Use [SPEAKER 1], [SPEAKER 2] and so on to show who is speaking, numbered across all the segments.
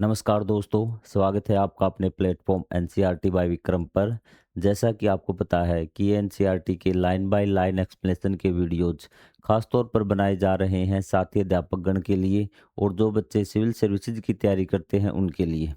[SPEAKER 1] नमस्कार दोस्तों, स्वागत है आपका अपने प्लेटफॉर्म एनसीईआरटी बाय विक्रम पर। जैसा कि आपको पता है कि एनसीईआरटी के लाइन बाय लाइन एक्सप्लेनेशन के वीडियोज खास तौर पर बनाए जा रहे हैं साथी अध्यापकगण के लिए और जो बच्चे सिविल सर्विसेज की तैयारी करते हैं उनके लिए।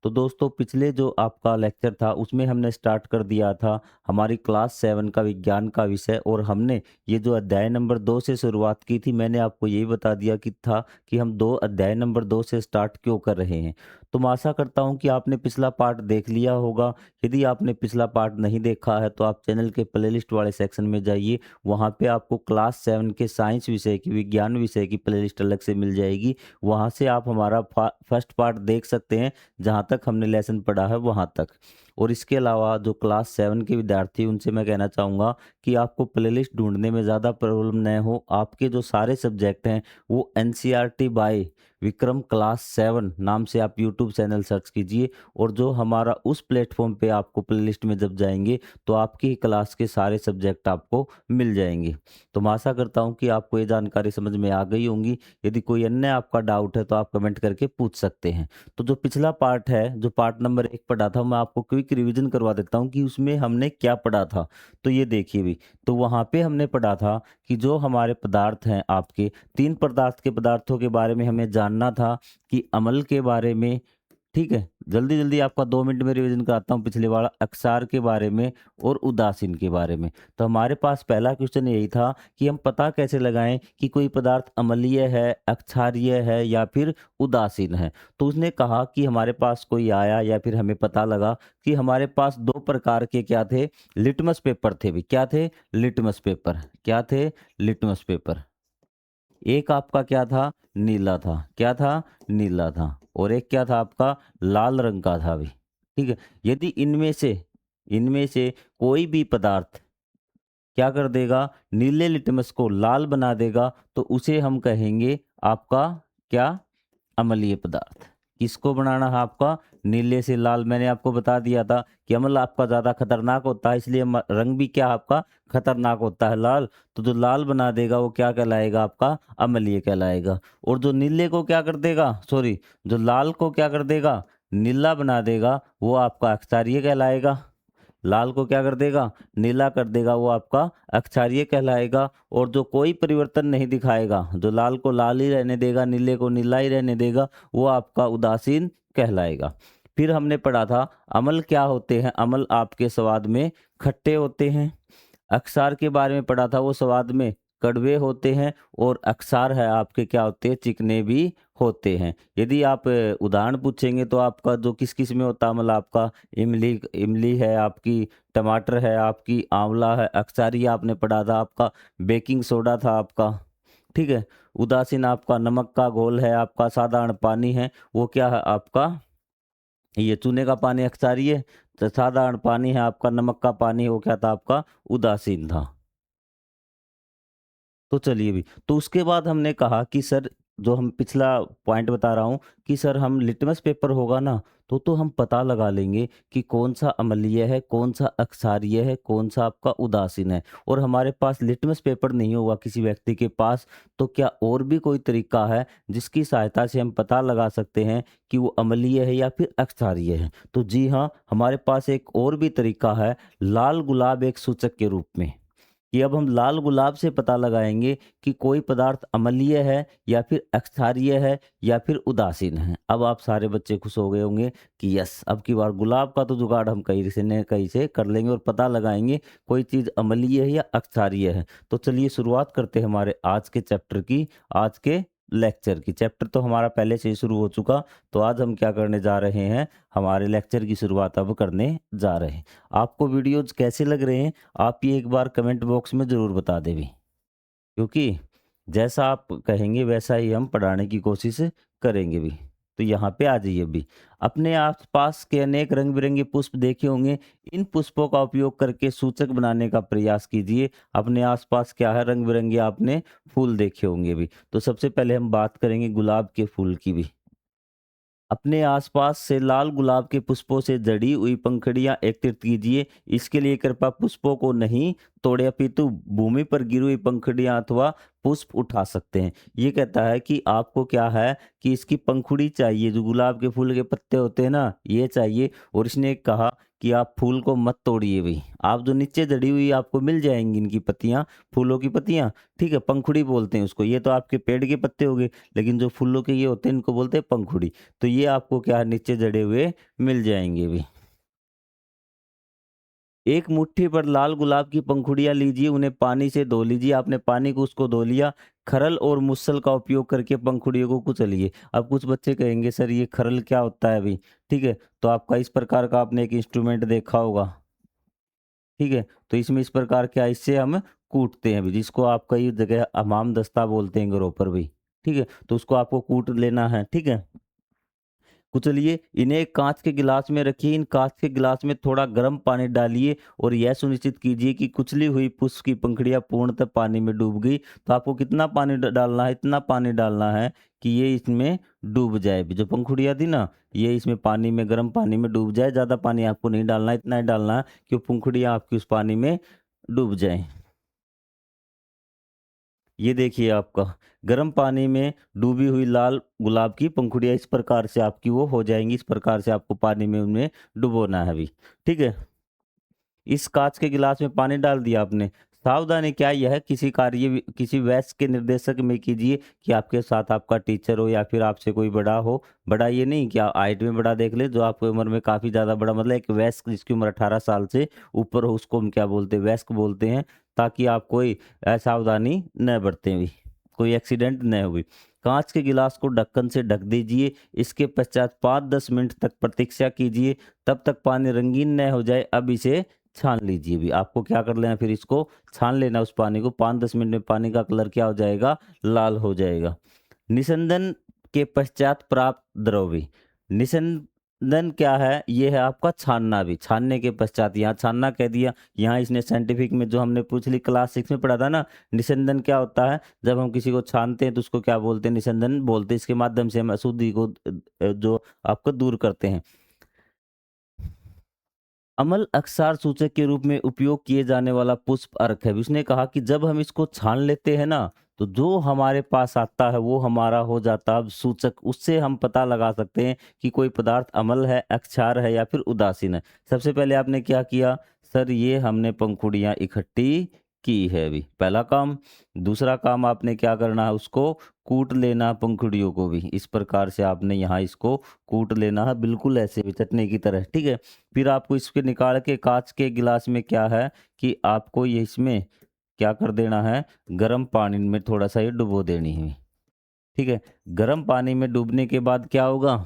[SPEAKER 1] तो दोस्तों, पिछले जो आपका लेक्चर था उसमें हमने स्टार्ट कर दिया था हमारी क्लास 7 का विज्ञान का विषय, और हमने ये जो अध्याय नंबर 2 से शुरुआत की थी। मैंने आपको यही बता दिया कि था कि हम दो अध्याय नंबर 2 से स्टार्ट क्यों कर रहे हैं। तो मैं आशा करता हूँ कि आपने पिछला पार्ट देख लिया होगा। यदि आपने पिछला पार्ट नहीं देखा है तो आप चैनल के प्लेलिस्ट वाले सेक्शन में जाइए, वहाँ पे आपको क्लास 7 के साइंस विषय की, विज्ञान विषय की प्लेलिस्ट अलग से मिल जाएगी। वहाँ से आप हमारा फर्स्ट पार्ट देख सकते हैं, जहाँ तक हमने लेसन पढ़ा है वहाँ तक। और इसके अलावा जो क्लास 7 के विद्यार्थी, उनसे मैं कहना चाहूँगा कि आपको प्लेलिस्ट ढूंढने में ज़्यादा प्रॉब्लम न हो। आपके जो सारे सब्जेक्ट हैं वो एनसीईआरटी बाय विक्रम क्लास 7 नाम से आप यूट्यूब चैनल सर्च कीजिए, और जो हमारा उस प्लेटफॉर्म पे आपको प्लेलिस्ट में जब जाएंगे तो आपकी ही क्लास के सारे सब्जेक्ट आपको मिल जाएंगे। तो मैं आशा करता हूँ कि आपको ये जानकारी समझ में आ गई होंगी। यदि कोई अन्य आपका डाउट है तो आप कमेंट करके पूछ सकते हैं। तो जो पिछला पार्ट है, जो पार्ट नंबर 1 पढ़ा था, मैं आपको क्विक रिवीजन करवा देता हूँ कि उसमें हमने क्या पढ़ा था। तो ये देखिए भी, तो वहाँ पे हमने पढ़ा था कि जो हमारे पदार्थ हैं आपके, 3 पदार्थों के बारे में हमें जानना था कि अम्ल के बारे में, ठीक है? जल्दी-जल्दी आपका 2 मिनट में रिवीजन कराता हूँ पिछले वाला, अक्षार के बारे में और उदासीन के बारे में। तो हमारे पास पहला क्वेश्चन यही था कि हम पता कैसे लगाएँ कि कोई पदार्थ अम्लीय है, अक्षारीय है या फिर उदासीन है। तो उसने कहा कि हमारे पास कोई आया या फिर हमें पता लगा कि हमारे पास 2 प्रकार के क्या थे? लिटमस पेपर थे भी। क्या थे? Litmus paper. क्या थे? Litmus paper. एक आपका क्या था? नीला था। क्या था? नीला था। और एक क्या था आपका? लाल रंग का था भी। ठीक है? यदि इनमें से कोई भी पदार्थ क्या कर देगा? नीले लिटमस को लाल बना देगा, तो उसे हम कहेंगे आपका क्या? अम्लीय पदार्थ। किसको बनाना है आपका? नीले से लाल। मैंने आपको बता दिया था कि अम्ल आपका ज़्यादा खतरनाक होता है, इसलिए रंग भी क्या आपका? खतरनाक होता है, लाल। तो जो लाल बना देगा वो क्या कहलाएगा? आपका अम्लीय कहलाएगा। और जो नीले को क्या कर देगा, सॉरी, जो लाल को क्या कर देगा? नीला बना देगा, वो आपका क्षारीय कहलाएगा। लाल को क्या कर देगा? नीला कर देगा, वो आपका अक्षारीय कहलाएगा। और जो कोई परिवर्तन नहीं दिखाएगा, जो लाल को लाल ही रहने देगा, नीले को नीला ही रहने देगा, वो आपका उदासीन कहलाएगा। फिर हमने पढ़ा था अम्ल क्या होते हैं। अम्ल आपके स्वाद में खट्टे होते हैं। अक्षार के बारे में पढ़ा था, वो स्वाद में कड़वे होते हैं। और अक्षार है आपके क्या होते हैं? चिकने भी होते हैं। यदि आप उदाहरण पूछेंगे तो आपका जो किस किस में होता है अम्ल, आपका इमली, इमली है आपकी, टमाटर है आपकी, आंवला है। अक्षारीय आपने पढ़ा था आपका बेकिंग सोडा था आपका। ठीक है? उदासीन आपका नमक का घोल है, आपका साधारण पानी है, वो क्या है आपका? ये चूने का पानी अक्षारीय। तो साधारण पानी है आपका, नमक का पानी, वो क्या था आपका? उदासीन था। तो चलिए भी, तो उसके बाद हमने कहा कि सर, जो हम पिछला पॉइंट बता रहा हूँ कि सर हम लिटमस पेपर होगा ना, तो हम पता लगा लेंगे कि कौन सा अम्लीय है, कौन सा अक्षारीय है, कौन सा आपका उदासीन है। और हमारे पास लिटमस पेपर नहीं होगा किसी व्यक्ति के पास, तो क्या और भी कोई तरीका है जिसकी सहायता से हम पता लगा सकते हैं कि वो अम्लीय है या फिर अक्षारीय है? तो जी हाँ, हमारे पास एक और भी तरीका है, लाल गुलाब एक सूचक के रूप में। कि अब हम लाल गुलाब से पता लगाएंगे कि कोई पदार्थ अम्लीय है या फिर अक्षारीय है या फिर उदासीन है। अब आप सारे बच्चे खुश हो गए होंगे कि यस, अब की बार गुलाब का तो जुगाड़ हम कहीं से न कहीं से कर लेंगे और पता लगाएंगे कोई चीज़ अम्लीय है या अक्षारीय है। तो चलिए शुरुआत करते हैं हमारे आज के चैप्टर की, आज के लेक्चर की। चैप्टर तो हमारा पहले से ही शुरू हो चुका। तो आज हम क्या करने जा रहे हैं? हमारे लेक्चर की शुरुआत अब करने जा रहे हैं। आपको वीडियोज कैसे लग रहे हैं, आप ये एक बार कमेंट बॉक्स में ज़रूर बता दें भी, क्योंकि जैसा आप कहेंगे वैसा ही हम पढ़ाने की कोशिश करेंगे भी। तो यहाँ पे आ जाइए भी। अपने आसपास के अनेक रंग बिरंगे पुष्प देखे होंगे। इन पुष्पों का उपयोग करके सूचक बनाने का प्रयास कीजिए। अपने आसपास क्या है? रंग बिरंगे आपने फूल देखे होंगे भी। तो सबसे पहले हम बात करेंगे गुलाब के फूल की भी। अपने आसपास से लाल गुलाब के पुष्पों से जड़ी हुई पंखुड़ियां एकत्रित कीजिए। इसके लिए कृपया पुष्पों को नहीं तोड़े, अपितु भूमि पर गिरी हुई पंखुड़ियां अथवा पुष्प उठा सकते हैं। ये कहता है कि आपको क्या है कि इसकी पंखुड़ी चाहिए, जो गुलाब के फूल के पत्ते होते हैं ना, ये चाहिए। और इसने कहा कि आप फूल को मत तोड़िए भाई, आप जो नीचे जड़ी हुई आपको मिल जाएंगी इनकी पत्तियां, फूलों की पत्तियां, ठीक है, पंखुड़ी बोलते हैं उसको। ये तो आपके पेड़ के पत्ते हो गए, लेकिन जो फूलों के ये होते हैं इनको बोलते हैं पंखुड़ी। तो ये आपको क्या है, नीचे जड़े हुए मिल जाएंगे भी। एक मुट्ठी पर लाल गुलाब की पंखुड़ियां लीजिए, उन्हें पानी से धो लीजिए। आपने पानी को उसको धो लिया, खरल और मुसल का उपयोग करके पंखुड़ियों को कुचलिए। अब कुछ बच्चे कहेंगे सर ये खरल क्या होता है अभी, ठीक है, तो आपका इस प्रकार का आपने एक इंस्ट्रूमेंट देखा होगा, ठीक है, तो इसमें इस प्रकार क्या, इससे हम कूटते हैं भी, जिसको आप कई जगह हमाम दस्ता बोलते हैं घरों पर भी, ठीक है, तो उसको आपको कूट लेना है, ठीक है। कुचलिए, इन्हें एक कांच के गिलास में रखिए। इन कांच के गिलास में थोड़ा गर्म पानी डालिए और यह सुनिश्चित कीजिए कि कुचली हुई पुष्प की पंखुड़ियां पूर्णतः पानी में डूब गई। तो आपको कितना पानी डालना है, इतना पानी डालना है कि ये इसमें डूब जाए। जो पंखुड़ियां थी ना, ये इसमें पानी में, गर्म पानी में डूब जाए। ज़्यादा पानी आपको नहीं डालना है, इतना ही डालना है कि वो पंखुड़ियां आपकी उस पानी में डूब जाए। ये देखिए आपका गर्म पानी में डूबी हुई लाल गुलाब की पंखुड़ियाँ इस प्रकार से आपकी वो हो जाएंगी। इस प्रकार से आपको पानी में उनमें डुबोना है अभी, ठीक है। इस कांच के गिलास में पानी डाल दिया आपने। सावधानी क्या यह है, किसी कार्य किसी वयस्क के निर्देशक में कीजिए, कि आपके साथ आपका टीचर हो या फिर आपसे कोई बड़ा हो। बड़ा ये नहीं कि हाइट में बड़ा देख ले, जो आपकी उम्र में काफ़ी ज़्यादा बड़ा, मतलब एक वयस्क जिसकी उम्र 18 साल से ऊपर हो, उसको हम क्या बोलते हैं, वयस्क बोलते हैं। ताकि आप कोई असावधानी न बरतें भी, कोई एक्सीडेंट न हुई। कांच के गिलास को ढक्कन से ढक दीजिए। इसके पश्चात 5-10 मिनट तक प्रतीक्षा कीजिए, तब तक पानी रंगीन न हो जाए। अब इसे छान लीजिए भी। आपको क्या कर लेना, फिर इसको छान लेना उस पानी को। 5-10 मिनट में पानी का कलर क्या हो जाएगा, लाल हो जाएगा। निस्यंदन के पश्चात प्राप्त द्रव्य। निस्यंदन क्या है, ये है आपका छानना भी। छानने के पश्चात, यहाँ छानना कह दिया, यहाँ इसने साइंटिफिक में जो हमने पूछ ली क्लास 6 में पढ़ा था ना, निस्यंदन क्या होता है, जब हम किसी को छानते हैं तो उसको क्या बोलते हैं, निस्यंदन बोलते हैं। इसके माध्यम से हम अशुद्धि को जो आपको दूर करते हैं। अम्ल अक्षार सूचक के रूप में उपयोग किए जाने वाला पुष्प अर्क है। उसने कहा कि जब हम इसको छान लेते हैं ना, तो जो हमारे पास आता है वो हमारा हो जाता है सूचक। उससे हम पता लगा सकते हैं कि कोई पदार्थ अम्ल है, अक्षार है या फिर उदासीन है। सबसे पहले आपने क्या किया, सर ये हमने पंखुड़ियाँ इकट्ठी की है अभी, पहला काम। दूसरा काम आपने क्या करना है, उसको कूट लेना पंखुड़ियों को भी। इस प्रकार से आपने यहाँ इसको कूट लेना है, बिल्कुल ऐसे भी चटनी की तरह, ठीक है। फिर आपको इसके निकाल के कांच के गिलास में क्या है कि आपको ये इसमें क्या कर देना है, गर्म पानी में थोड़ा सा ये डुबो देनी है, ठीक है। गर्म पानी में डूबने के बाद क्या होगा,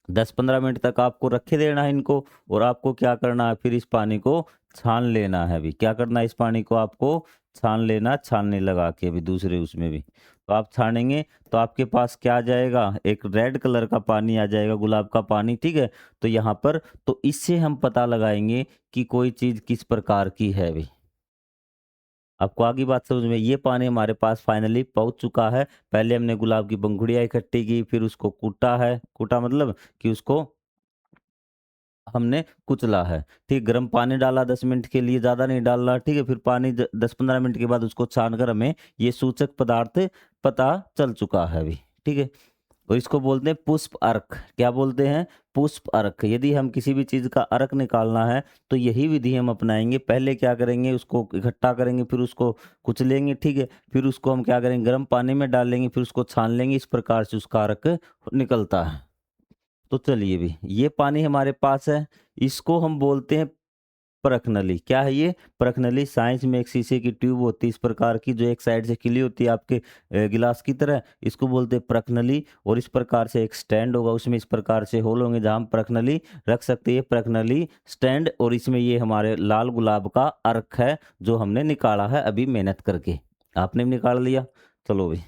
[SPEAKER 1] 10-15 मिनट तक आपको रखे देना है इनको। और आपको क्या करना है, फिर इस पानी को छान लेना है अभी। क्या करना है, इस पानी को आपको छान लेना, छानने लगा के अभी दूसरे उसमें भी। तो आप छानेंगे तो आपके पास क्या आ जाएगा, एक रेड कलर का पानी आ जाएगा, गुलाब का पानी, ठीक है। तो यहाँ पर तो इससे हम पता लगाएंगे कि कोई चीज़ किस प्रकार की है अभी। आपको आगे बात समझ में, ये पानी हमारे पास फाइनली पहुंच चुका है। पहले हमने गुलाब की पंखुड़ियाँ इकट्ठी की, फिर उसको कूटा है, कूटा मतलब कि उसको हमने कुचला है, ठीक। गर्म पानी डाला 10 मिनट के लिए, ज़्यादा नहीं डालना, ठीक है। फिर पानी 10-15 मिनट के बाद उसको छान कर हमें ये सूचक पदार्थ पता चल चुका है अभी, ठीक है। और इसको बोलते हैं पुष्प अर्क। क्या बोलते हैं, पुष्प अर्क। यदि हम किसी भी चीज़ का अर्क निकालना है तो यही विधि हम अपनाएंगे। पहले क्या करेंगे, उसको इकट्ठा करेंगे, फिर उसको कुचलेंगे, ठीक है। फिर उसको हम क्या करेंगे, गर्म पानी में डालेंगे, फिर उसको छान लेंगे। इस प्रकार से उसका अर्क निकलता है। तो चलिए भी, ये पानी हमारे पास है, इसको हम बोलते हैं परखनली। क्या है ये, परखनली। साइंस में एक शीशे की ट्यूब होती है इस प्रकार की, जो एक साइड से खिली होती है आपके गिलास की तरह, इसको बोलते हैं परखनली। और इस प्रकार से एक स्टैंड होगा, उसमें इस प्रकार से होल होंगे जहां हम परखनली रख सकते हैं, परखनली स्टैंड। और इसमें ये हमारे लाल गुलाब का अर्क है, जो हमने निकाला है अभी मेहनत करके। आपने भी निकाल लिया, चलो भी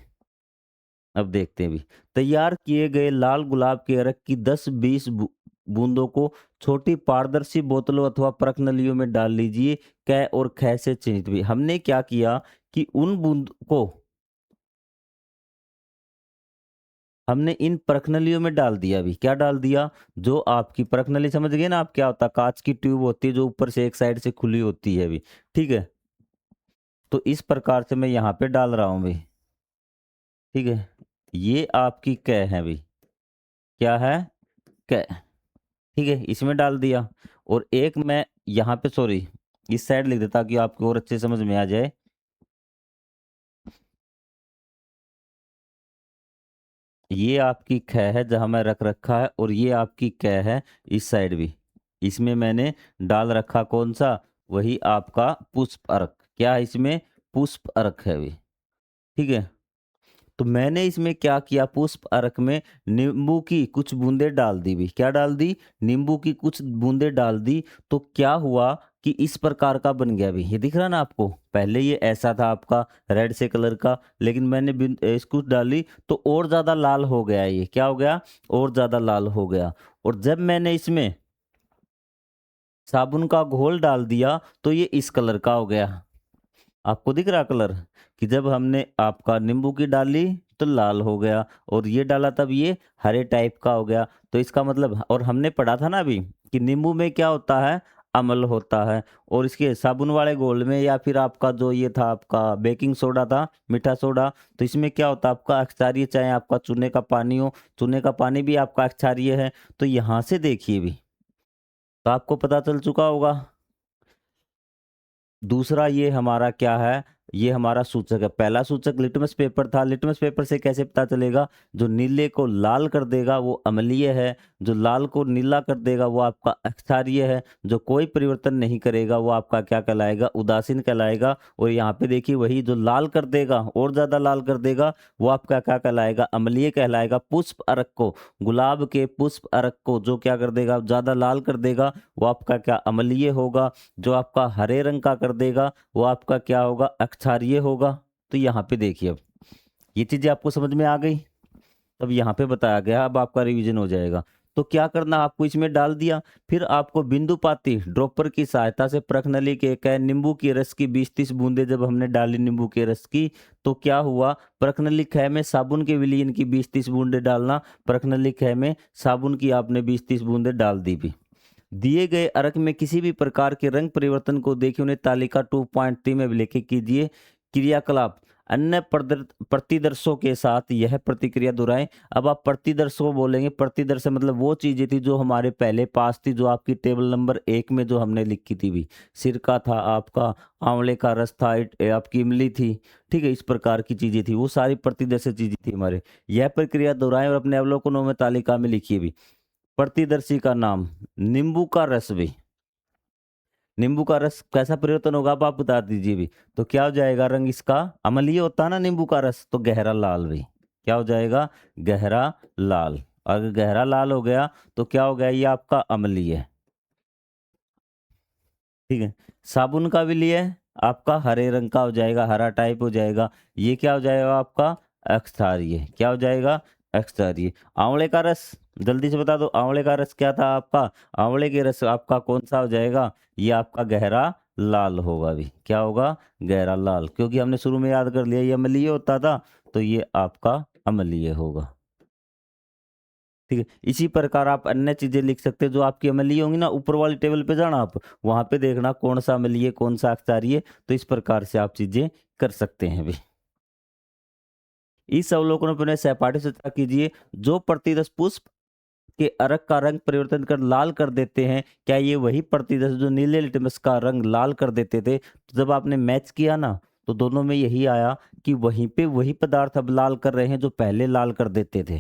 [SPEAKER 1] अब देखते हैं भी। तैयार किए गए लाल गुलाब के अर्क की 10-20 बूंदों को छोटी पारदर्शी बोतलों अथवा परख नलियों में डाल लीजिए। कै और ख से चिन्हित भी। हमने क्या किया कि उन बूंद को हमने इन परखनलियों में डाल दिया अभी। क्या डाल दिया? जो आपकी परखनली समझ गए ना आप क्या होता है? काँच की ट्यूब होती है जो ऊपर से एक साइड से खुली होती है अभी, ठीक है? तो इस प्रकार से मैं यहाँ पे डाल रहा हूँ अभी, ठीक है? ये आपकी कै है अभी, क्या है? कै, ठीक है? इसमें डाल दिया और एक मैं यहाँ पे सॉरी इस साइड लिख देता ताकि आपको और अच्छे समझ में आ जाए। ये आपकी ख है जहाँ मैं रख रखा है और ये आपकी कै है इस साइड भी। इसमें मैंने डाल रखा कौन-सा? वही आपका पुष्प अर्क। क्या है इसमें? पुष्प अर्क है अभी, ठीक है? तो मैंने इसमें क्या किया? पुष्प अर्क में नींबू की कुछ बूंदें डाल दी भी। क्या डाल दी? नींबू की कुछ बूंदें डाल दी। तो क्या हुआ कि इस प्रकार का बन गया अभी। ये दिख रहा है ना आपको? पहले ये ऐसा था आपका रेड से कलर का, लेकिन मैंने इसको डाली तो और ज़्यादा लाल हो गया ये। क्या हो गया? और ज़्यादा लाल हो गया। और जब मैंने इसमें साबुन का घोल डाल दिया तो ये इस कलर का हो गया। आपको दिख रहा कलर कि जब हमने आपका नींबू की डाली तो लाल हो गया और ये डाला तब ये हरे टाइप का हो गया। तो इसका मतलब और हमने पढ़ा था ना अभी कि नींबू में क्या होता है? अम्ल होता है। और इसके साबुन वाले घोल में या फिर आपका जो ये था आपका बेकिंग सोडा था, मीठा सोडा, तो इसमें क्या होता है? आपका क्षारीय, चाहे आपका चूने का पानी हो, चूने का पानी भी आपका क्षारीय है। तो यहाँ से देखिए भी तो आपको पता चल चुका होगा। दूसरा ये हमारा क्या है? ये हमारा सूचक है। पहला सूचक लिटमस पेपर था। लिटमस पेपर से कैसे पता चलेगा? जो नीले को लाल कर देगा वो अम्लीय है, जो लाल को नीला कर देगा वो आपका क्षारीय है, जो कोई परिवर्तन नहीं करेगा वो आपका क्या कहलाएगा? उदासीन कहलाएगा। और यहाँ पे देखिए वही जो लाल कर देगा और ज़्यादा लाल कर देगा वो आपका क्या कहलाएगा? अम्लीय कहलाएगा। पुष्प अर्क को, गुलाब के पुष्प अर्क को जो क्या कर देगा? ज़्यादा लाल कर देगा वो आपका क्या? अम्लीय होगा। जो आपका हरे रंग का कर देगा वो आपका क्या होगा? अक्षारीय होगा। तो यहाँ पे देखिए अब ये चीजें आपको समझ में आ गई। तब यहाँ पे बताया गया, अब आपका रिवीजन हो जाएगा। तो क्या करना? आपको इसमें डाल दिया, फिर आपको बिंदुपाती ड्रॉपर की सहायता से प्रखनली के कह नींबू की रस की 20-30 बूंदे जब हमने डाली नींबू के रस की तो क्या हुआ? प्रखनली खय में साबुन के विलीन की 20-30 बूंदे डालना। प्रखनली खय में साबुन की आपने 20-30 बूंदे डाल दी भी। दिए गए अर्क में किसी भी प्रकार के रंग परिवर्तन को देखिए उन्हें तालिका 2.3 में लेके कीजिए। क्रियाकलाप अन्य प्रतिदर्शों के साथ यह प्रतिक्रिया दोहराएं। अब आप प्रतिदर्शों बोलेंगे, प्रतिदर्श मतलब वो चीजें थी जो हमारे पहले पास थी, जो आपकी टेबल नंबर 1 में जो हमने लिखी थी भी। सिरका था आपका, आंवले का रस था, आपकी इमली थी, ठीक है? इस प्रकार की चीजें थी, वो सारी प्रतिदर्श चीजें थी हमारे। यह प्रक्रिया दोहराएं और अपने अवलोकनों में तालिका में लिखिए भी। प्रतिदर्शी का नाम नींबू का रस भी। नींबू का रस कैसा परिवर्तन होगा अब आप बता दीजिए भी। तो क्या हो जाएगा? रंग इसका अम्लीय होता है ना नींबू का रस, तो गहरा लाल भी। क्या हो जाएगा? गहरा लाल। अगर गहरा लाल हो गया तो क्या हो गया? ये आपका अम्लीय है, ठीक है? साबुन का विलय आपका हरे रंग का हो जाएगा, हरा टाइप हो जाएगा। ये क्या हो जाएगा? आपका अक्षारीय। क्या हो जाएगा? अक्षारीय। आंवले का रस जल्दी से बता दो, आंवले का रस क्या था आपका? आंवले के रस आपका कौन सा हो जाएगा? ये आपका गहरा लाल होगा भी। क्या होगा? गहरा लाल, क्योंकि हमने शुरू में याद कर लिया ये अम्लीय होता था, तो ये आपका अम्लीय होगा, ठीक है? इसी प्रकार आप अन्य चीजें लिख सकते हैं जो आपकी अम्लीय होंगी ना। ऊपर वाली टेबल पे जाना आप, वहां पे देखना कौन सा अम्लीय कौन सा अक्षारीय। तो इस प्रकार से आप चीजें कर सकते हैं भी। इस अवलोकन पर सहपाठी चर्चा कीजिए। जो प्रतिदर्श पुष्प के अर्क का रंग परिवर्तन कर लाल कर देते हैं, क्या ये वही प्रतिदर्श जो नीले लिटमस का रंग लाल कर देते थे? तो जब आपने मैच किया ना तो दोनों में यही आया कि वहीं पे वही पदार्थ अब लाल कर रहे हैं जो पहले लाल कर देते थे,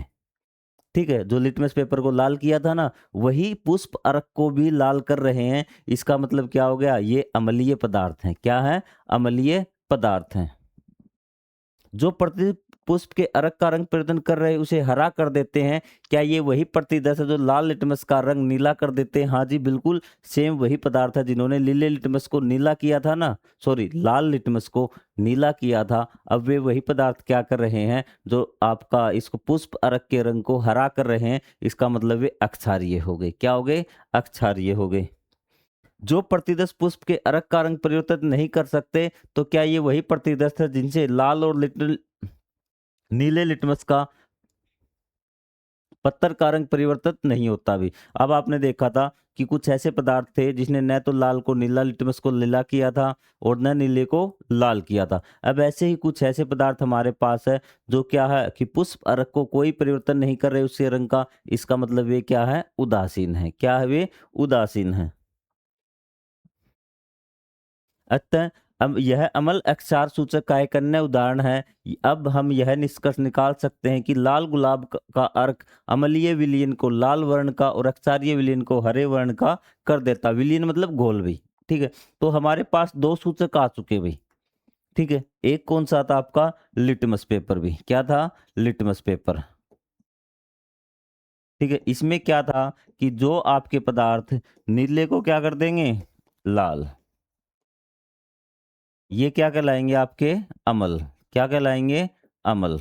[SPEAKER 1] ठीक है? जो लिटमस पेपर को लाल किया था ना, वही पुष्प अर्क को भी लाल कर रहे हैं। इसका मतलब क्या हो गया? ये अम्लीय पदार्थ हैं। क्या है? अम्लीय पदार्थ हैं। जो प्रति पुष्प के अर्क का रंग परिवर्तन कर रहे हैं उसे हरा कर देते हैं। क्या ये वही प्रतिदर्श है जो लाल लिटमस का रंग नीला कर देते हैं? हाँ जी बिल्कुल, सेम वही पदार्थ है जिन्होंने नीले लिटमस को नीला किया था ना, सॉरी लाल लिटमस को नीला किया था। अब वे वही पदार्थ क्या कर रहे हैं जो आपका इसको पुष्प अर्क के रंग को हरा कर रहे हैं। इसका मतलब वे अक्षारीय हो गए। क्या हो गए? अक्षारीय हो गए। जो प्रतिदर्श पुष्प के अर्क का रंग परिवर्तित नहीं कर सकते, तो क्या ये वही प्रतिदर्श है जिनसे लाल और नीले लिटमस का पत्थर का रंग परिवर्तित नहीं होता भी। अब आपने देखा था कि कुछ ऐसे पदार्थ थे जिसने न तो लाल को नीला, लिटमस को नीला किया था और न नीले को लाल किया था। अब ऐसे ही कुछ ऐसे पदार्थ हमारे पास है जो क्या है कि पुष्प अर्क को कोई परिवर्तन नहीं कर रहे उसके रंग का। इसका मतलब वे क्या है? उदासीन है। क्या है? वे उदासीन है। अतः अब यह अम्ल अक्षार सूचक का एक अन्य उदाहरण है। अब हम यह निष्कर्ष निकाल सकते हैं कि लाल गुलाब का अर्क अम्लीय विलयन को लाल वर्ण का और अक्षारीय विलयन को हरे वर्ण का कर देता। विलयन मतलब घोल भी। ठीक है, तो हमारे पास दो सूचक आ चुके भाई। ठीक है, एक कौन सा था आपका? लिटमस पेपर भी। क्या था? Litmus paper. ठीक है, इसमें क्या था कि जो आपके पदार्थ नीले को क्या कर देंगे? लाल। ये क्या कहलाएंगे? आपके अम्ल। क्या कहलाएंगे? अम्ल।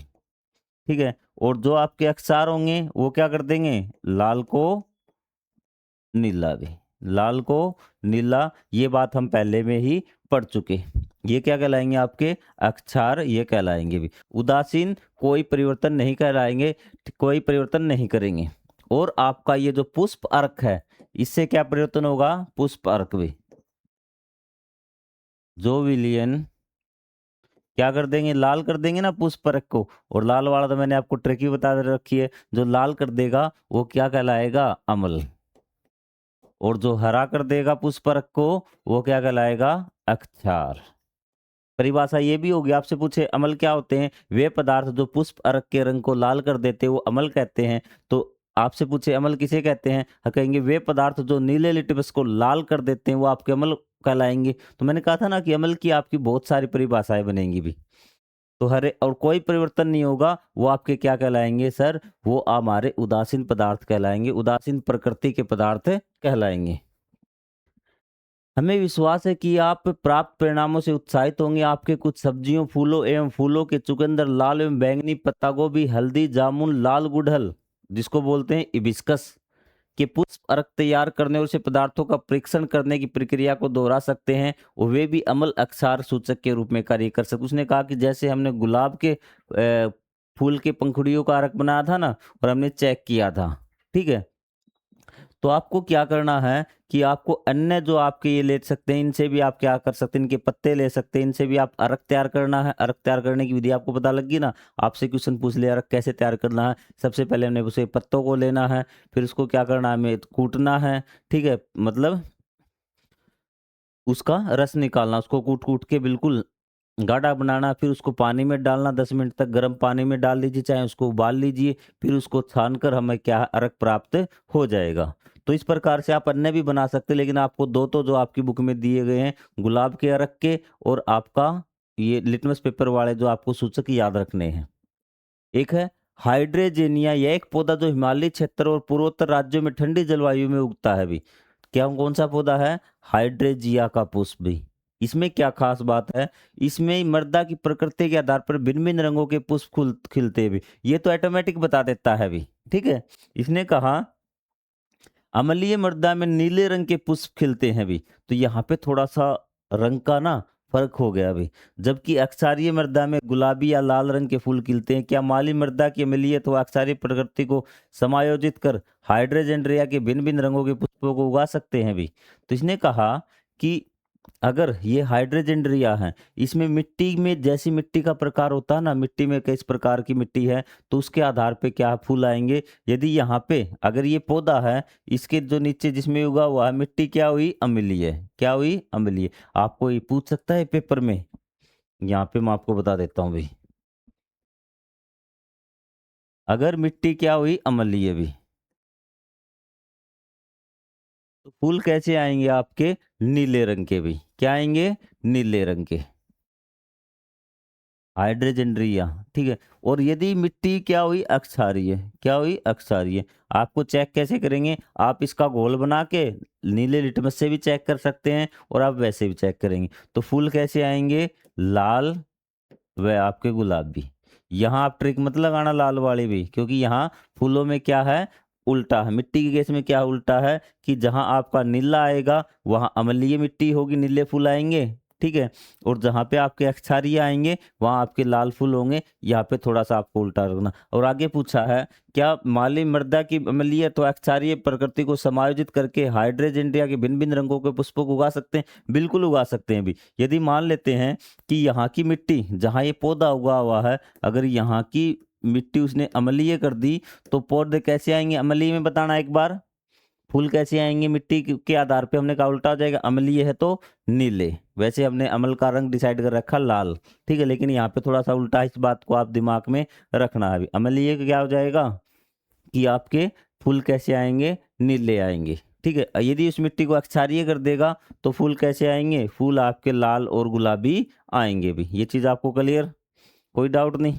[SPEAKER 1] ठीक है, और जो आपके अक्षार होंगे वो क्या कर देंगे? लाल को नीला भी। लाल को नीला, ये बात हम पहले में ही पढ़ चुके। ये क्या कहलाएंगे? आपके अक्षार ये कहलाएंगे भी। उदासीन कोई परिवर्तन नहीं कहलाएंगे, कोई परिवर्तन नहीं करेंगे। और आपका ये जो पुष्प अर्क है इससे क्या परिवर्तन होगा? पुष्प अर्क भी। जो विलियन क्या कर देंगे? लाल कर देंगे ना पुष्प परख को। और लाल वाला तो मैंने आपको ट्रिक ही बता रखी है। जो लाल कर देगा वो क्या कहलाएगा? अम्ल। और जो हरा कर देगा पुष्प परख को वो क्या कहलाएगा? अक्षार। परिभाषा ये भी होगी, आपसे पूछे अम्ल क्या होते हैं? वे पदार्थ जो पुष्प अर्क के रंग को लाल कर देते हैं वो अम्ल कहते हैं। तो आपसे पूछे अम्ल किसे कहते हैं? कहेंगे वे पदार्थ जो नीले लिटमस को लाल कर देते हैं वो आपके अम्ल कहलाएंगे। तो मैंने कहा था ना कि अम्ल की आपकी बहुत सारी परिभाषाएं बनेंगी भी। तो हरे और कोई परिवर्तन नहीं होगा, वो आपके क्या कहलाएंगे सर? वो हमारे उदासीन पदार्थ कहलाएंगे, उदासीन प्रकृति के पदार्थ कहलाएंगे। हमें विश्वास है कि आप प्राप्त परिणामों से उत्साहित होंगे। आपके कुछ सब्जियों, फूलों एवं फूलों के चुकंदर, लाल एवं बैंगनी पत्ता गोभी, हल्दी, जामुन, लाल गुड़हल जिसको बोलते हैं इबिस्कस के पुष्प अर्क तैयार करने और उसे पदार्थों का परीक्षण करने की प्रक्रिया को दोहरा सकते हैं और वे भी अम्ल अक्षार सूचक के रूप में कार्य कर सकते। उसने कहा कि जैसे हमने गुलाब के फूल के पंखुड़ियों का अर्क बनाया था ना और हमने चेक किया था। ठीक है, तो आपको क्या करना है कि आपको अन्य जो आपके ये ले सकते हैं इनसे भी आप क्या कर सकते हैं, इनके पत्ते ले सकते हैं, इनसे भी आप अर्क तैयार करना है। अर्क तैयार करने की विधि आपको पता लगी ना? आपसे क्वेश्चन पूछ लिया अर्क कैसे तैयार करना है। सबसे पहले हमने उसे पत्तों को लेना है, फिर उसको क्या करना है? हमें कूटना है। ठीक है, मतलब उसका रस निकालना, उसको कूट कूट के बिल्कुल गाढ़ा बनाना, फिर उसको पानी में डालना, 10 मिनट तक गर्म पानी में डाल दीजिए, चाहे उसको उबाल लीजिए, फिर उसको छानकर हमें क्या अर्क प्राप्त हो जाएगा। तो इस प्रकार से आप अन्य भी बना सकते हैं, लेकिन आपको दो तो जो आपकी बुक में दिए गए हैं गुलाब के अर्क के और आपका ये लिटमस पेपर वाले जो आपको सूचक याद रखने हैं। एक है हाइड्रेजेनिया, यह एक पौधा जो हिमालयी क्षेत्र और पूर्वोत्तर राज्यों में ठंडी जलवायु में उगता है भी। क्या कौन सा पौधा है? हाइड्रेजिया का पुष्प भी। इसमें क्या खास बात है? इसमें मृदा की प्रकृति के आधार पर भिन्न भिन्न रंगों के पुष्प खिलते भी। ये तो ऑटोमेटिक बता देता है भी। ठीक है, इसने कहा अम्लीय मृदा में नीले रंग के पुष्प खिलते हैं भी। तो यहाँ पे थोड़ा सा रंग का ना फर्क हो गया भी। जबकि अक्षारीय मृदा में गुलाबी या लाल रंग के फूल खिलते हैं। क्या माली मृदा की अम्लीयत व अक्षारीय प्रकृति को समायोजित कर हाइड्रेजेंड्रिया के भिन्न भिन्न रंगों के पुष्पों को उगा सकते हैं भी? तो इसने कहा कि अगर ये हाइड्रोजेंड्रिया है, इसमें मिट्टी में जैसी मिट्टी का प्रकार होता है ना, मिट्टी में किस प्रकार की मिट्टी है तो उसके आधार पे क्या फूल आएंगे। यदि यहाँ पे अगर ये पौधा है, इसके जो नीचे जिसमें उगा हुआ है मिट्टी क्या हुई? अम्लीय। क्या हुई? अम्लीय। आपको ये पूछ सकता है पेपर में, यहाँ पे मैं आपको बता देता हूँ भाई। अगर मिट्टी क्या हुई? अम्लीय भी, तो फूल कैसे आएंगे? आपके नीले रंग के भी। क्या आएंगे? नीले रंग के। हाइड्रोजेंड्रिया। ठीक है, और यदि मिट्टी क्या हुई? अक्षारीय। क्या हुई? अक्षारीय। आपको चेक कैसे करेंगे? आप इसका घोल बना के नीले लिटमस से भी चेक कर सकते हैं और आप वैसे भी चेक करेंगे। तो फूल कैसे आएंगे? लाल व आपके गुलाबी। यहाँ आप ट्रिक मत लगाना लाल वाली भी, क्योंकि यहाँ फूलों में क्या है? उल्टा है। मिट्टी के केस में क्या उल्टा है कि जहां आपका नीला आएगा वहां अम्लीय मिट्टी होगी, नीले फूल आएंगे। ठीक है। और जहाँ पे आपके क्षारीय आएँगे, वहाँ आपके लाल फूल होंगे, यहाँ पे थोड़ा-सा आपको उल्टा रखना। और आगे पूछा है, क्या मालवी मृदा की अम्लीय तो क्षारीय प्रकृति को समायोजित करके हाइड्रेज इंडिया के भिन्न-भिन्न रंगों के पुष्पों को उगा सकते हैं? बिल्कुल उगा सकते हैं भी। यदि मान लेते हैं कि यहाँ की मिट्टी, जहाँ ये पौधा उगा हुआ है, अगर यहाँ की मिट्टी उसने अम्लीय कर दी, तो पौधे कैसे आएँगे अम्लीय में बताना एक बार? फूल कैसे आएँगे मिट्टी के आधार पे हमने कहा उल्टा हो जाएगा, अम्लीय है तो नीले। वैसे हमने अम्ल का रंग डिसाइड कर रखा लाल, ठीक है? लेकिन यहाँ पे थोड़ा-सा उल्टा इस बात को आप दिमाग में रखना है अभी। अम्लीय का क्या हो जाएगा कि आपके फूल कैसे आएँगे? नीले आएँगे, ठीक है? यदि उस मिट्टी को क्षारीय कर देगा तो फूल कैसे आएँगे? फूल आपके लाल और गुलाबी आएँगे भी। ये चीज़ आपको क्लियर? कोई डाउट नहीं?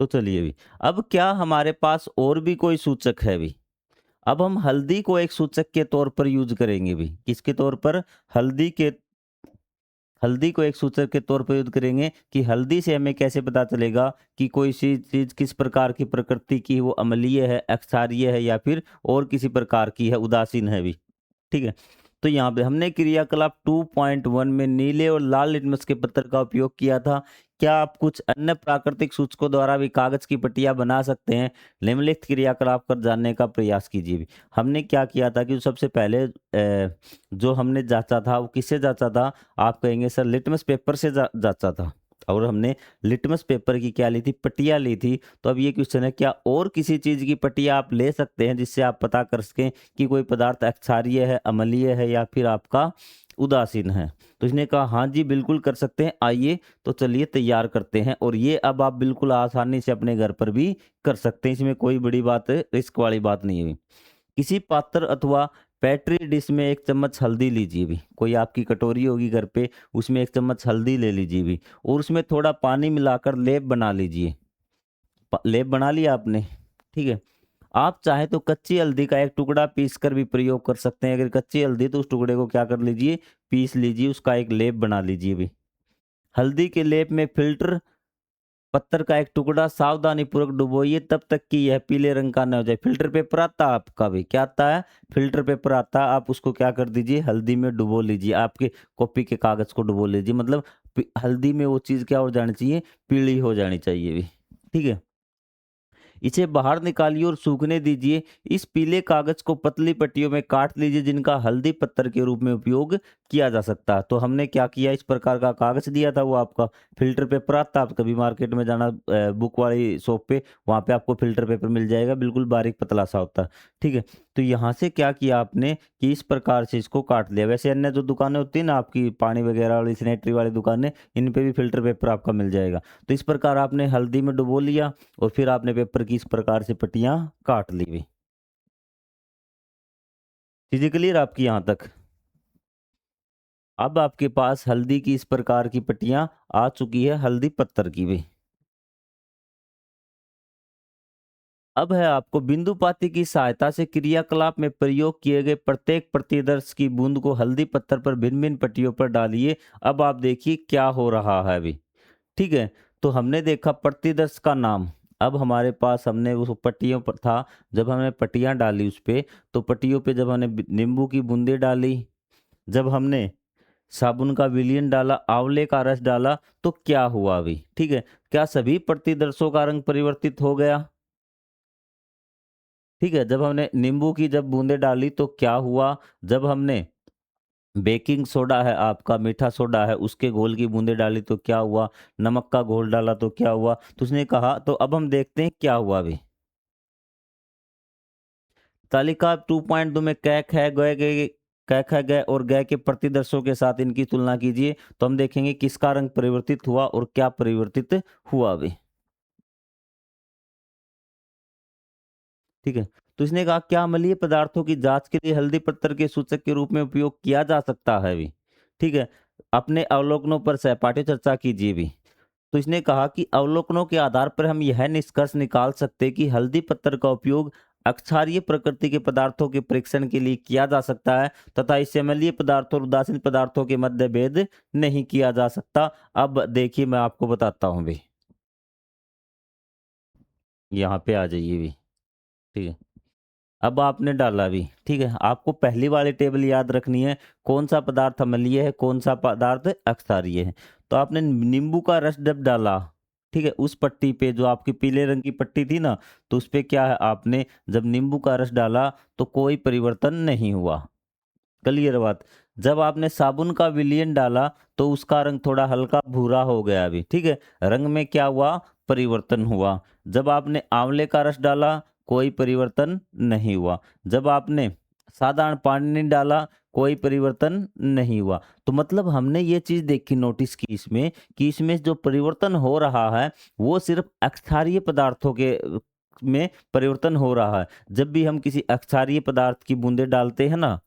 [SPEAKER 1] तो चलिए अभी, अब क्या हमारे पास और भी कोई सूचक है अभी? अब हम हल्दी को एक सूचक के तौर पर यूज़ करेंगे भी। किसके तौर पर? हल्दी के हल्दी को एक सूचक के तौर पर यूज़ करेंगे कि हल्दी से हमें कैसे पता चलेगा कि कोई सी चीज़ किस प्रकार की प्रकृति की, वो अम्लीय है, क्षारीय है या फिर और किसी प्रकार की है, उदासीन है भी। ठीक है? तो यहाँ पे हमने क्रियाकलाप 2.1 में नीले और लाल लिटमस के पत्थर का उपयोग किया था। क्या आप कुछ अन्य प्राकृतिक सूचकों द्वारा भी कागज़ की पट्टियाँ बना सकते हैं? निम्नलिखित क्रियाकलाप कर जानने का प्रयास कीजिए भी। हमने क्या किया था कि सबसे पहले जो हमने जाँचा था, वो किससे जाँचा था? आप कहेंगे सर लिटमस पेपर से जाँचा था। और हमने लिटमस पेपर की क्या ली थी? पट्टियाँ ली थी। तो अब ये क्वेश्चन है, क्या और किसी चीज़ की पट्टियाँ आप ले सकते हैं जिससे आप पता कर सकें कि कोई पदार्थ क्षारीय है, अम्लीय है या फिर आपका उदासीन है? तो इसने कहा हाँ जी, बिल्कुल कर सकते हैं। आइए तो चलिए तैयार करते हैं, और ये अब आप बिल्कुल आसानी से अपने घर पर भी कर सकते हैं। इसमें कोई बड़ी बात, रिस्क वाली बात नहीं है। किसी पात्र अथवा पेट्री डिश में 1 चम्मच हल्दी लीजिए भी। कोई आपकी कटोरी होगी घर पे, उसमें 1 चम्मच हल्दी ले लीजिए भी, और उसमें थोड़ा पानी मिलाकर लेप बना लीजिए। लेप बना लिया आपने, ठीक है? आप चाहे तो कच्ची हल्दी का एक टुकड़ा पीस कर भी प्रयोग कर सकते हैं। अगर कच्ची हल्दी तो उस टुकड़े को क्या कर लीजिए, पीस लीजिए, उसका एक लेप बना लीजिए भी। हल्दी के लेप में फ़िल्टर पत्थर का एक टुकड़ा सावधानीपूर्वक डुबोइए तब तक कि यह पीले रंग का न हो जाए। फ़िल्टर पेपर आता है आपका भी, क्या आता है? फ़िल्टर पेपर आता है, आप उसको क्या कर दीजिए, हल्दी में डुबो लीजिए, आपके कॉपी के कागज़ को डुबो लीजिए। मतलब हल्दी में वो चीज़ क्या हो जानी चाहिए, पीली हो जानी चाहिए भी, ठीक है? इसे बाहर निकालिए और सूखने दीजिए। इस पीले कागज को पतली पट्टियों में काट लीजिए जिनका हल्दी पत्थर के रूप में उपयोग किया जा सकता है। तो हमने क्या किया, इस प्रकार का कागज दिया था, वो आपका फ़िल्टर पेपर आता है। आप कभी मार्केट में जाना, बुक वाली शॉप पे, वहाँ पे आपको फ़िल्टर पेपर मिल जाएगा, बिल्कुल बारीक पतला सा होता है, ठीक है? तो यहाँ से क्या किया आपने कि इस प्रकार से इसको काट लिया। वैसे अन्य जो दुकानें होती हैं ना आपकी, पानी वगैरह वाली, सैनिटरी वाली दुकानें, इन पे भी फ़िल्टर पेपर आपका मिल जाएगा। तो इस प्रकार आपने हल्दी में डुबो लिया और फिर आपने पेपर की इस प्रकार से पट्टियाँ काट ली हुई। चीज़ें क्लियर आपकी यहाँ तक? अब आपके पास हल्दी की इस प्रकार की पट्टियाँ आ चुकी है, हल्दी पत्थर की भी। अब है आपको बिंदुपाती की सहायता से क्रियाकलाप में प्रयोग किए गए प्रत्येक प्रतिदर्श की बूंद को हल्दी पत्थर पर भिन्न-भिन्न पट्टियों पर डालिए। अब आप देखिए क्या हो रहा है अभी, ठीक है? तो हमने देखा प्रतिदर्श का नाम। अब हमारे पास, हमने उस पट्टियों पर था, जब हमने पट्टियाँ डाली उस पे, तो पट्टियों पे जब हमने नींबू की बूंदें डाली, जब हमने साबुन का विलयन डाला, आंवले का रस डाला, तो क्या हुआ अभी, ठीक है? क्या सभी प्रतिदर्शों का रंग परिवर्तित हो गया? ठीक है, जब हमने नींबू की जब बूंदें डाली तो क्या हुआ? जब हमने बेकिंग सोडा है आपका, मीठा सोडा है, उसके घोल की बूंदें डाली तो क्या हुआ? नमक का घोल डाला तो क्या हुआ? तो उसने कहा, तो अब हम देखते हैं क्या हुआ अभी। तालिका 2.2 में क, ख, ग, क, ख, ग और ग के प्रतिदर्शों के साथ इनकी तुलना कीजिए। तो हम देखेंगे किसका रंग परिवर्तित हुआ और क्या परिवर्तित हुआ अभी। ठीक है। तो इसने कहा, क्या अम्लीय पदार्थों की जांच के लिए हल्दी पत्थर के सूचक के रूप में उपयोग किया जा सकता है भी? ठीक है। अपने अवलोकनों पर सहपाठी चर्चा कीजिए भी। तो इसने कहा कि अवलोकनों के आधार पर हम यह निष्कर्ष निकाल सकते हैं कि हल्दी पत्थर का उपयोग अक्षारीय प्रकृति के पदार्थों के परीक्षण के लिए किया जा सकता है तथा इससे अम्लीय पदार्थों और उदासीन पदार्थों के मध्य भेद नहीं किया जा सकता। अब देखिए मैं आपको बताता हूँ भी, यहाँ पे आ जाइए भी, ठीक है। अब आपने डाला भी, ठीक है। आपको पहली वाली टेबल याद रखनी है, कौन सा पदार्थ अम्लीय है, कौन सा पदार्थ अक्षारीय है। तो आपने नींबू का रस जब डाला, ठीक है, उस पट्टी पे जो आपकी पीले रंग की पट्टी थी ना, तो उस पे क्या है, आपने जब नींबू का रस डाला तो कोई परिवर्तन नहीं हुआ। क्लियर बात। जब आपने साबुन का विलयन डाला तो उसका रंग थोड़ा हल्का भूरा हो गया अभी, ठीक है, रंग में क्या हुआ, परिवर्तन हुआ। जब आपने आंवले का रस डाला कोई परिवर्तन नहीं हुआ। जब आपने साधारण पानी डाला कोई परिवर्तन नहीं हुआ। तो मतलब हमने ये चीज देखी, नोटिस की इसमें, कि इसमें जो परिवर्तन हो रहा है वो सिर्फ अक्षारीय पदार्थों के में परिवर्तन हो रहा है। जब भी हम किसी अक्षारीय पदार्थ की बूंदे डालते हैं ना,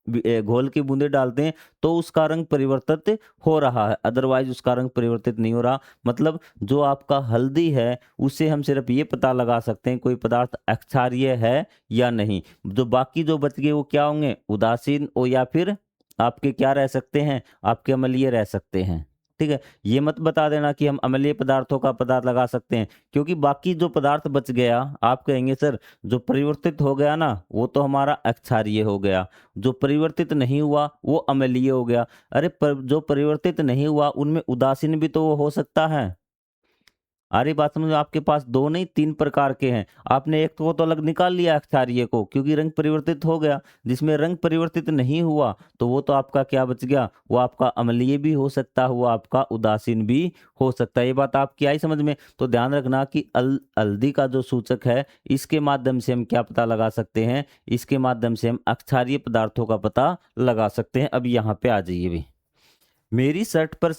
[SPEAKER 1] घोल की बूंदे डालते हैं, तो उसका रंग परिवर्तित हो रहा है, अदरवाइज उसका रंग परिवर्तित नहीं हो रहा। मतलब जो आपका हल्दी है उससे हम सिर्फ ये पता लगा सकते हैं कोई पदार्थ अक्षारीय है या नहीं। जो बाकी जो बच गए वो क्या होंगे, उदासीन और या फिर आपके क्या रह सकते हैं, आपके अम्लीय रह सकते हैं। ठीक है, ये मत बता देना कि हम अम्लीय पदार्थों का पता लगा सकते हैं, क्योंकि बाकी जो पदार्थ बच गया आप कहेंगे सर जो परिवर्तित हो गया ना वो तो हमारा अक्षारीय हो गया, जो परिवर्तित नहीं हुआ वो अम्लीय हो गया। अरे जो परिवर्तित नहीं हुआ उनमें उदासीन भी तो हो सकता है। अरे बात समझो, आपके पास दो नहीं तीन प्रकार के हैं, आपने एक को तो अलग निकाल लिया अक्षारीय को, क्योंकि रंग परिवर्तित हो गया। जिसमें रंग परिवर्तित नहीं हुआ तो वो तो आपका क्या बच गया, वो आपका अम्लीय भी हो सकता है, वो आपका उदासीन भी हो सकता है। ये बात आपकी आई समझ में। तो ध्यान रखना कि हल्दी का जो सूचक है इसके माध्यम से हम क्या पता लगा सकते हैं, इसके माध्यम से हम अक्षारीय पदार्थों का पता लगा सकते हैं। अब यहाँ पे आ जाइए भी, मेरी शर्ट पर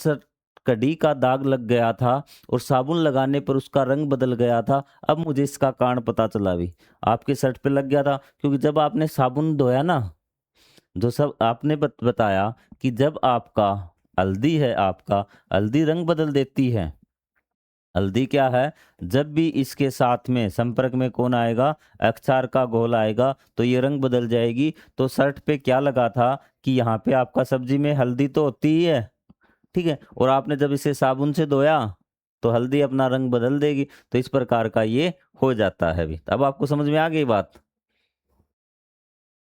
[SPEAKER 1] कड़ी का दाग लग गया था और साबुन लगाने पर उसका रंग बदल गया था। अब मुझे इसका कारण पता चला भी। आपके शर्ट पे लग गया था क्योंकि जब आपने साबुन धोया ना, जो सब आपने बताया कि जब आपका हल्दी है, आपका हल्दी रंग बदल देती है। हल्दी क्या है, जब भी इसके साथ में संपर्क में कौन आएगा, अक्षार का घोल आएगा तो ये रंग बदल जाएगी। तो शर्ट पे क्या लगा था कि यहाँ पे आपका सब्जी में हल्दी तो होती ही है, ठीक है, और आपने जब इसे साबुन से धोया तो हल्दी अपना रंग बदल देगी। तो इस प्रकार का ये हो जाता है भी। अब आपको समझ में आ गई बात।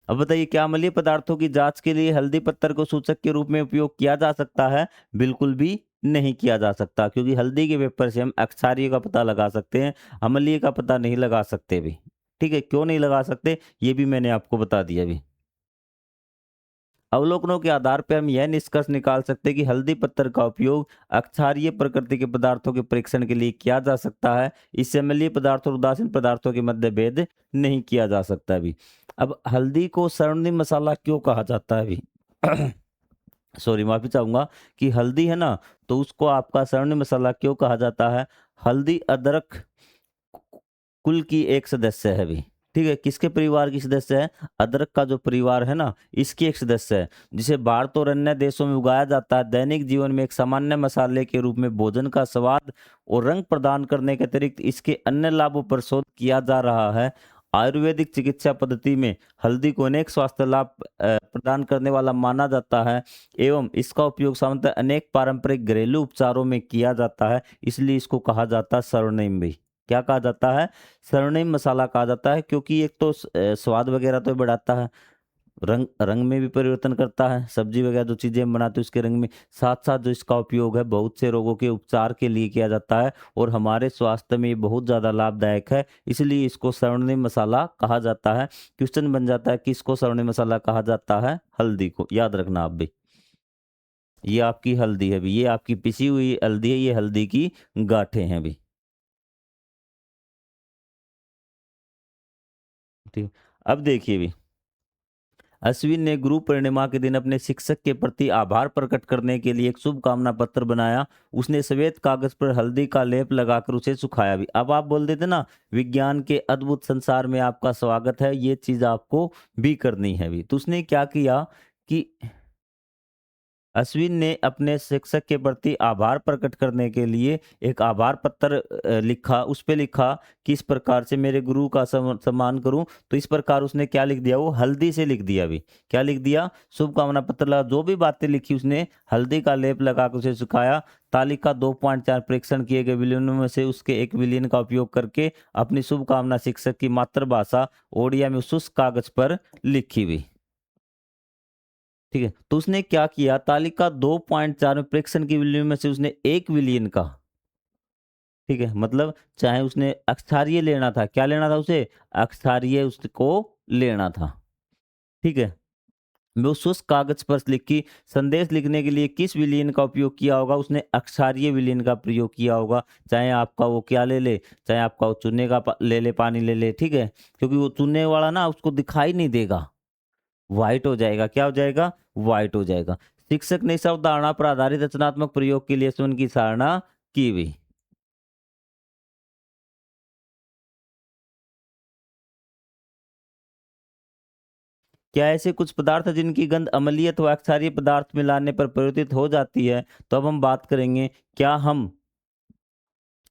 [SPEAKER 1] अब बताइए, क्या अम्लीय पदार्थों की जांच के लिए हल्दी पत्थर को सूचक के रूप में उपयोग किया जा सकता है? बिल्कुल भी नहीं किया जा सकता, क्योंकि हल्दी के पेपर से हम अक्षारीय का पता लगा सकते हैं, अम्लीय का पता नहीं लगा सकते भी। ठीक है, क्यों नहीं लगा सकते ये भी मैंने आपको बता दिया भी। अवलोकनों के आधार पर हम यह निष्कर्ष निकाल सकते हैं कि हल्दी पत्थर का उपयोग अक्षारीय प्रकृति के पदार्थों के परीक्षण के लिए किया जा सकता है। इससे अम्लीय पदार्थों और उदासीन पदार्थों के मध्य भेद नहीं किया जा सकता भी। अब हल्दी को स्वर्णिम मसाला क्यों कहा जाता है भी? सॉरी, माफी चाहूंगा कि हल्दी है ना, तो उसको आपका स्वर्णिम मसाला क्यों कहा जाता है? हल्दी अदरक कुल की एक सदस्य है भी। ठीक है, किसके परिवार की सदस्य है? अदरक का जो परिवार है ना, इसकी एक सदस्य है, जिसे भारत और अन्य देशों में उगाया जाता है। दैनिक जीवन में एक सामान्य मसाले के रूप में भोजन का स्वाद और रंग प्रदान करने के अतिरिक्त इसके अन्य लाभों पर शोध किया जा रहा है। आयुर्वेदिक चिकित्सा पद्धति में हल्दी को अनेक स्वास्थ्य लाभ प्रदान करने वाला माना जाता है, एवं इसका उपयोग सामान्यतः अनेक पारंपरिक घरेलू उपचारों में किया जाता है। इसलिए इसको कहा जाता है स्वर्णिम भी। क्या कहा जाता है? स्वर्णिम मसाला कहा जाता है, क्योंकि एक तो स्वाद वगैरह तो बढ़ाता है, रंग रंग में भी परिवर्तन करता है, सब्जी वगैरह जो चीजें हम बनाते हैं उसके रंग में, साथ साथ जो इसका उपयोग है बहुत से रोगों के उपचार के लिए किया जाता है और हमारे स्वास्थ्य में ये बहुत ज्यादा लाभदायक है। इसलिए इसको स्वर्णिम मसाला कहा जाता है। क्वेश्चन बन जाता है कि इसको स्वर्णिम मसाला कहा जाता है, हल्दी को। याद रखना आप भी, ये आपकी हल्दी है भी, ये आपकी पिसी हुई हल्दी है, ये हल्दी की गांठें हैं भी। ठीक, अब देखिए भी, अश्विन ने गुरु पूर्णिमा के दिन अपने शिक्षक के प्रति आभार प्रकट करने के लिए एक शुभकामना पत्र बनाया। उसने श्वेत कागज पर हल्दी का लेप लगाकर उसे सुखाया भी। अब आप बोल देते ना, विज्ञान के अद्भुत संसार में आपका स्वागत है, ये चीज आपको भी करनी है भी। तो उसने क्या किया कि अश्विन ने अपने शिक्षक के प्रति आभार प्रकट करने के लिए एक आभार पत्र लिखा। उस पे लिखा कि इस प्रकार से मेरे गुरु का सम्मान करूं। तो इस प्रकार उसने क्या लिख दिया, वो हल्दी से लिख दिया। अभी क्या लिख दिया, शुभकामना पत्र लगा। जो भी बातें लिखी उसने हल्दी का लेप लगा कर उसे सुखाया। तालिका 2.4 परीक्षण किए गए विलियनों में से उसके 1 विलियन का उपयोग करके अपनी शुभकामना शिक्षक की मातृभाषा ओडिया में उस कागज पर लिखी हुई। ठीक है, तो उसने क्या किया, तालिका 2.4 में प्रेक्षण की विलियन में से उसने 1 विलियन का, ठीक है, मतलब चाहे उसने अक्षार्य लेना था, क्या लेना था उसे, अक्षार्य उसको लेना था। ठीक है, मैं उस कागज पर लिखी संदेश लिखने के लिए किस विलियन का उपयोग किया होगा, उसने अक्षार्य विलियन का प्रयोग किया होगा। चाहे आपका वो क्या ले ले, चाहे आपका वो चुनने का ले ले, पानी ले ले, ठीक है, क्योंकि वो चुनने वाला ना उसको दिखाई नहीं देगा, व्हाइट हो जाएगा। क्या हो जाएगा, व्हाइट हो जाएगा। शिक्षक ने इस अवधारणा पर आधारित रचनात्मक प्रयोग के लिए स्वयं की सराहना की हुई। क्या ऐसे कुछ पदार्थ हैं जिनकी गंध अम्लीय अथवा क्षारीय पदार्थ मिलाने पर परिवर्तित हो जाती है? तो अब हम बात करेंगे, क्या हम,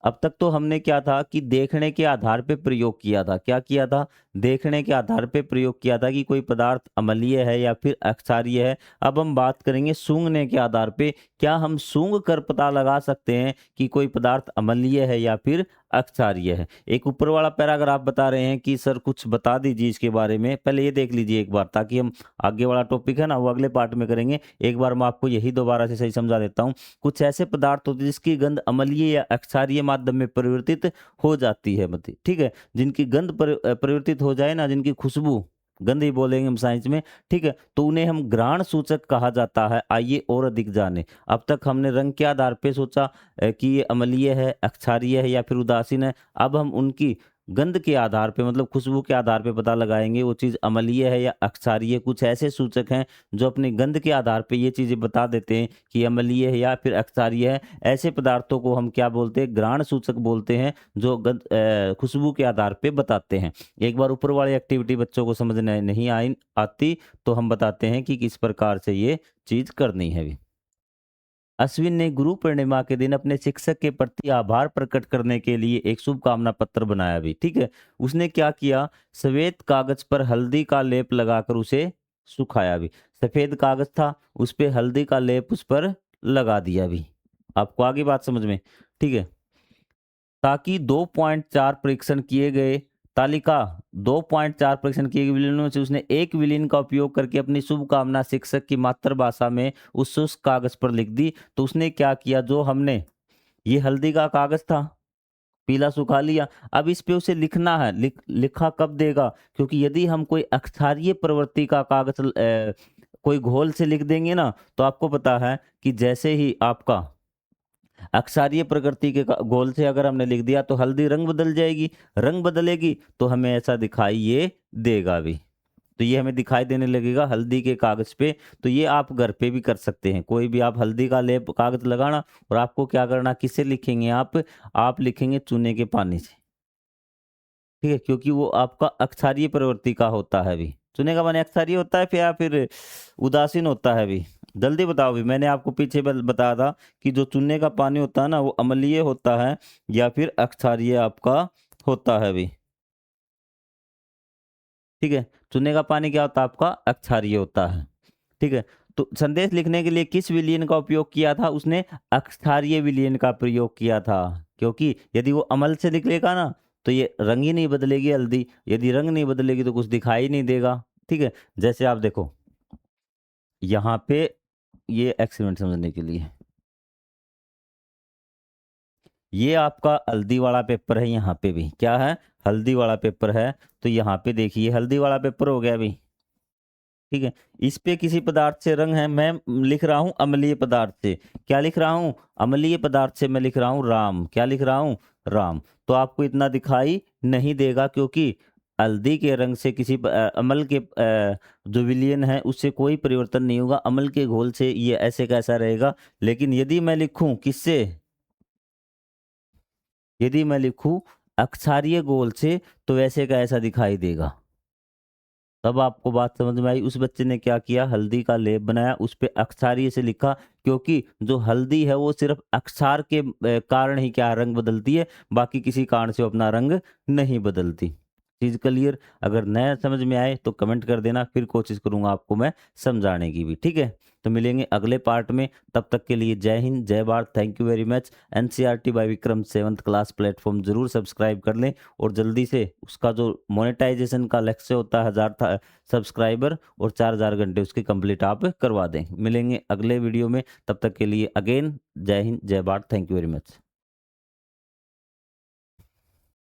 [SPEAKER 1] अब तक तो हमने क्या था कि देखने के आधार पे प्रयोग किया था। क्या किया था, देखने के आधार पे प्रयोग किया था कि कोई पदार्थ अम्लीय है या फिर अक्षारीय है। अब हम बात करेंगे सूंघने के आधार पे, क्या हम सूंघ कर पता लगा सकते हैं कि कोई पदार्थ अम्लीय है या फिर अक्षारीय है। एक ऊपर वाला पैराग्राफ बता रहे हैं कि सर कुछ बता दीजिए इसके बारे में, पहले ये देख लीजिए एक बार, ताकि हम आगे वाला टॉपिक है ना वो अगले पार्ट में करेंगे। एक बार मैं आपको यही दोबारा से सही समझा देता हूँ। कुछ ऐसे पदार्थ होते हैं जिसकी गंध अम्लीय या अक्षारीय माध्यम में परिवर्तित हो जाती है, मतलब ठीक है, जिनकी गंध परिवर्तित हो जाए ना, जिनकी खुशबू, गंध ही बोलेंगे हम साइंस में, ठीक है, तो उन्हें हम घ्राण सूचक कहा जाता है। आइए और अधिक जाने। अब तक हमने रंग के आधार पे सोचा कि ये अम्लीय है, अक्षारीय है या फिर उदासीन है। अब हम उनकी गंध के आधार पे, मतलब खुशबू के आधार पे पता लगाएंगे वो चीज़ अम्लीय है या अक्षारीय। कुछ ऐसे सूचक हैं जो अपनी गंध के आधार पे ये चीज़ें बता देते हैं कि अम्लीय है या फिर अक्षारीय है। ऐसे पदार्थों को हम क्या बोलते हैं, घ्राण सूचक बोलते हैं, जो खुशबू के आधार पे बताते हैं। एक बार ऊपर वाली एक्टिविटी बच्चों को समझ नहीं आई आती तो हम बताते हैं कि किस प्रकार से ये चीज़ करनी है अभी। अश्विन ने गुरु पूर्णिमा के दिन अपने शिक्षक के प्रति आभार प्रकट करने के लिए एक शुभकामना पत्र बनाया भी। ठीक है, उसने क्या किया, सफेद कागज पर हल्दी का लेप लगाकर उसे सुखाया भी। सफेद कागज था, उस पे हल्दी का लेप उस पर लगा दिया भी। आपको आगे बात समझ में, ठीक है, ताकि 2.4 परीक्षण किए गए, तालिका 2.4 परीक्षण किए गए विलीनों से उसने 1 विलीन का उपयोग करके अपनी शुभकामना शिक्षक की मातृभाषा में उस शुष्क कागज पर लिख दी। तो उसने क्या किया, जो हमने ये हल्दी का कागज था, पीला सुखा लिया, अब इस पे उसे लिखना है। लिखा कब देगा, क्योंकि यदि हम कोई अक्षारीय प्रवृत्ति का कागज कोई घोल से लिख देंगे ना, तो आपको पता है कि जैसे ही आपका अक्षारीय प्रकृति के गोल से अगर हमने लिख दिया तो हल्दी रंग बदल जाएगी, रंग बदलेगी तो हमें ऐसा दिखाई ये देगा भी। तो ये हमें दिखाई देने लगेगा हल्दी के कागज पे। तो ये आप घर पे भी कर सकते हैं, कोई भी आप हल्दी का लेप कागज लगाना, और आपको क्या करना, किससे लिखेंगे आप लिखेंगे चूने के पानी से। ठीक है, क्योंकि वो आपका अक्षारीय प्रवृत्ति का होता है भी। चूने का पानी अक्षारीय होता है फिर या फिर उदासीन होता है भी, जल्दी बताओ भी। मैंने आपको पीछे बताया था कि जो चूने का पानी होता है ना वो अम्लीय होता है या फिर अक्षारीय आपका होता है भी। ठीक है, चूने का पानी क्या होता है आपका, अक्षारीय होता है। ठीक है, तो संदेश लिखने के लिए किस विलयन का उपयोग किया था, उसने अक्षारीय विलयन का प्रयोग किया था। क्योंकि यदि वो अमल से निकलेगा ना तो ये रंग ही नहीं बदलेगी हल्दी, यदि रंग नहीं बदलेगी तो कुछ दिखाई नहीं देगा। ठीक है, जैसे आप देखो यहाँ पे, ये एक्सपेरिमेंट समझने के लिए, ये आपका हल्दी वाला पेपर है, यहाँ पे भी क्या है, हल्दी वाला पेपर है। तो यहाँ पे देखिए हल्दी वाला पेपर हो गया अभी। ठीक है, इस पे किसी पदार्थ से रंग है, मैं लिख रहा हूं अम्लीय पदार्थ से। क्या लिख रहा हूं, अम्लीय पदार्थ से मैं लिख रहा हूं राम। क्या लिख रहा हूं, राम। तो आपको इतना दिखाई नहीं देगा, क्योंकि हल्दी के रंग से किसी अमल के जो विलियन है उससे कोई परिवर्तन नहीं होगा। अमल के घोल से ये ऐसे कैसा रहेगा। लेकिन यदि मैं लिखूं किससे, यदि मैं लिखूं अक्षारीय घोल से, तो वैसे का ऐसा दिखाई देगा। तब आपको बात समझ में आई। उस बच्चे ने क्या किया, हल्दी का लेप बनाया, उस पे अक्षारिय से लिखा, क्योंकि जो हल्दी है वो सिर्फ अक्षार के कारण ही क्या रंग बदलती है, बाकी किसी कारण से वो अपना रंग नहीं बदलती। चीज क्लियर? अगर नया समझ में आए तो कमेंट कर देना, फिर कोशिश करूंगा आपको मैं समझाने की भी। ठीक है, तो मिलेंगे अगले पार्ट में। तब तक के लिए जय हिंद, जय Bharat, thank you very much. NCERT by Vikram 7th class platform जरूर सब्सक्राइब कर लें, और जल्दी से उसका जो मोनेटाइजेशन का लक्ष्य होता है 1000 सब्सक्राइबर और 4000 घंटे उसके कंप्लीट आप करवा दें। मिलेंगे अगले वीडियो में, तब तक के लिए अगेन जय हिंद, जय Bharat, thank you very much.